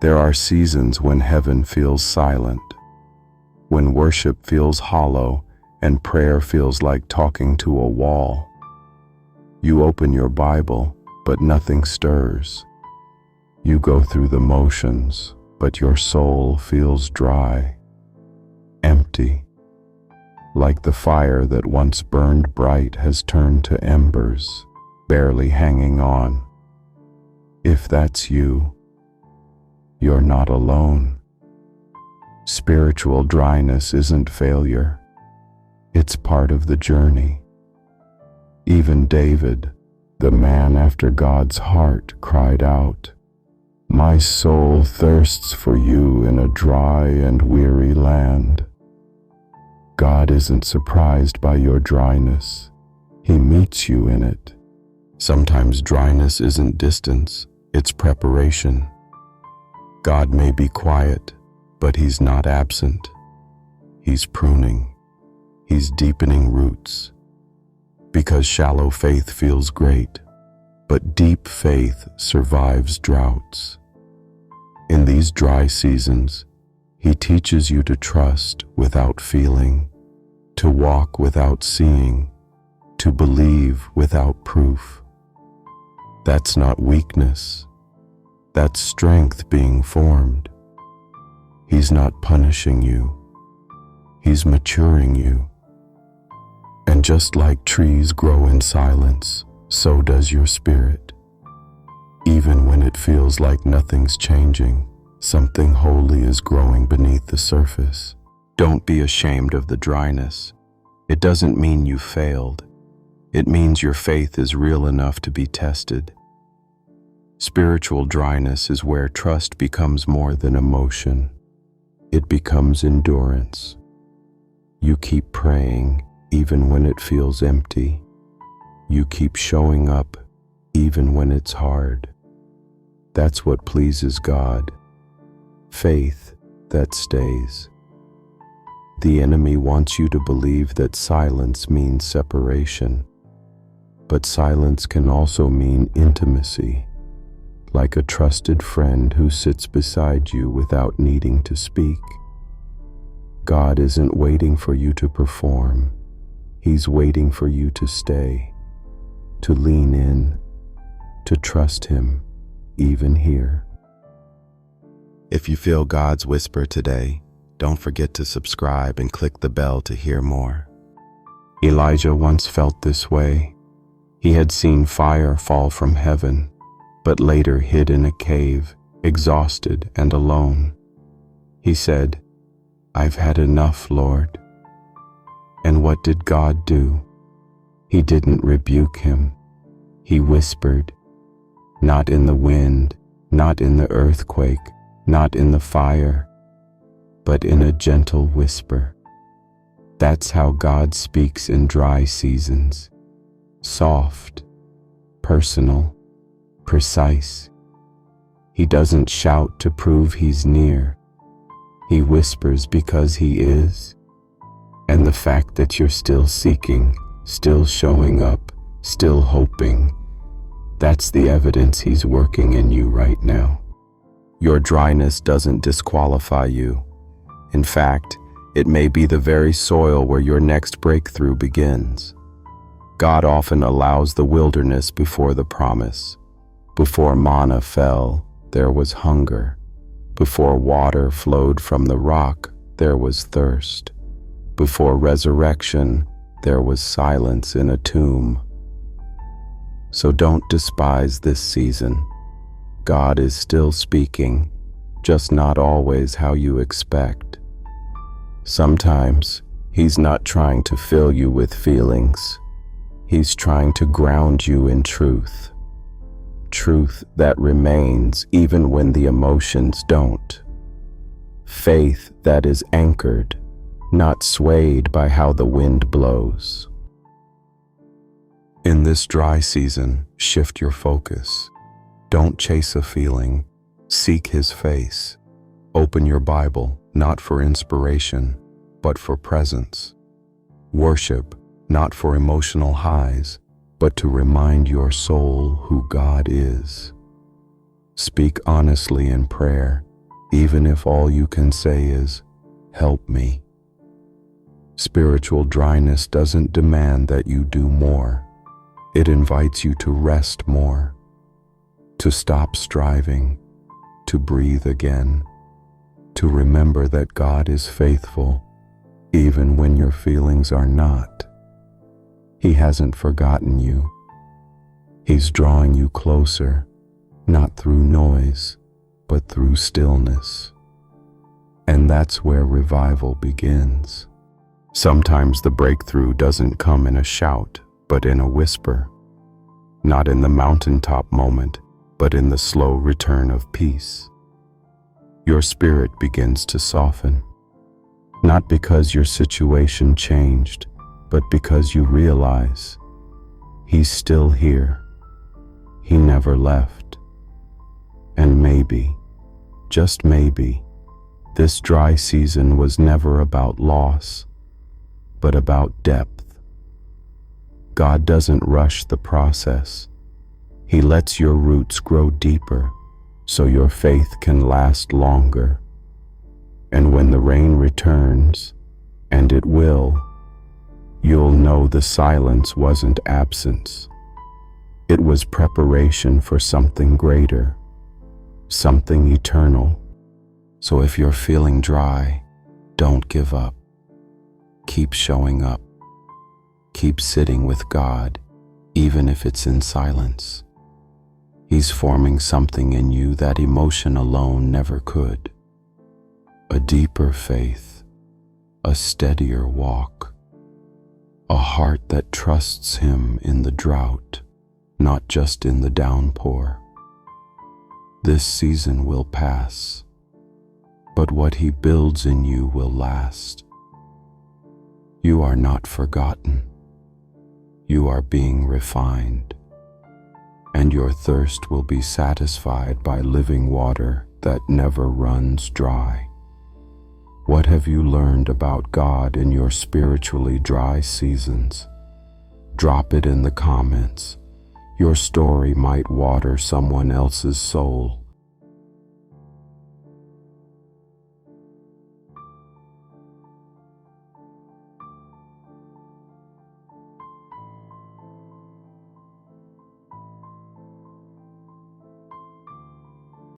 There are seasons when heaven feels silent, when worship feels hollow and prayer feels like talking to a wall. You open your Bible, but nothing stirs. You go through the motions, but your soul feels dry, empty, like the fire that once burned bright has turned to embers, barely hanging on. If that's you, you're not alone. Spiritual dryness isn't failure. It's part of the journey. Even David, the man after God's heart, cried out, "My soul thirsts for you in a dry and weary land." God isn't surprised by your dryness. He meets you in it. Sometimes dryness isn't distance, it's preparation. God may be quiet, but He's not absent. He's pruning. He's deepening roots. Because shallow faith feels great, but deep faith survives droughts. In these dry seasons, He teaches you to trust without feeling, to walk without seeing, to believe without proof. That's not weakness. That's strength being formed. He's not punishing you. He's maturing you. And just like trees grow in silence, so does your spirit. Even when it feels like nothing's changing, something holy is growing beneath the surface. Don't be ashamed of the dryness. It doesn't mean you failed. It means your faith is real enough to be tested. Spiritual dryness is where trust becomes more than emotion. It becomes endurance. You keep praying even when it feels empty. You keep showing up even when it's hard. That's what pleases God. Faith that stays. The enemy wants you to believe that silence means separation. But silence can also mean intimacy, like a trusted friend who sits beside you without needing to speak. God isn't waiting for you to perform. He's waiting for you to stay, to lean in, to trust Him, even here. If you feel God's whisper today, don't forget to subscribe and click the bell to hear more. Elijah once felt this way. He had seen fire fall from heaven, but later hid in a cave, exhausted and alone. He said, "I've had enough, Lord." And what did God do? He didn't rebuke him. He whispered, not in the wind, not in the earthquake, not in the fire, but in a gentle whisper. That's how God speaks in dry seasons. Soft, personal, precise. He doesn't shout to prove He's near. He whispers because He is. And the fact that you're still seeking, still showing up, still hoping, that's the evidence He's working in you right now. Your dryness doesn't disqualify you. In fact, it may be the very soil where your next breakthrough begins. God often allows the wilderness before the promise. Before manna fell, there was hunger. Before water flowed from the rock, there was thirst. Before resurrection, there was silence in a tomb. So don't despise this season. God is still speaking, just not always how you expect. Sometimes He's not trying to fill you with feelings. He's trying to ground you in truth. Truth that remains even when the emotions don't. Faith that is anchored, not swayed by how the wind blows. In this dry season, shift your focus. Don't chase a feeling. Seek His face. Open your Bible, not for inspiration, but for presence. Worship, not for emotional highs, but to remind your soul who God is. Speak honestly in prayer, even if all you can say is, "Help me." Spiritual dryness doesn't demand that you do more. It invites you to rest more, to stop striving, to breathe again, to remember that God is faithful, even when your feelings are not. He hasn't forgotten you. He's drawing you closer, not through noise, but through stillness. And that's where revival begins. Sometimes the breakthrough doesn't come in a shout, but in a whisper. Not in the mountaintop moment, but in the slow return of peace. Your spirit begins to soften. Not because your situation changed, but because you realize He's still here. He never left. And maybe, just maybe, this dry season was never about loss, but about depth. God doesn't rush the process. He lets your roots grow deeper so your faith can last longer. And when the rain returns, and it will, you'll know the silence wasn't absence. It was preparation for something greater, something eternal. So if you're feeling dry, don't give up. Keep showing up. Keep sitting with God, even if it's in silence. He's forming something in you that emotion alone never could. A deeper faith, a steadier walk, a heart that trusts Him in the drought, not just in the downpour. This season will pass, but what He builds in you will last. You are not forgotten. You are being refined, and your thirst will be satisfied by living water that never runs dry. What have you learned about God in your spiritually dry seasons? Drop it in the comments. Your story might water someone else's soul.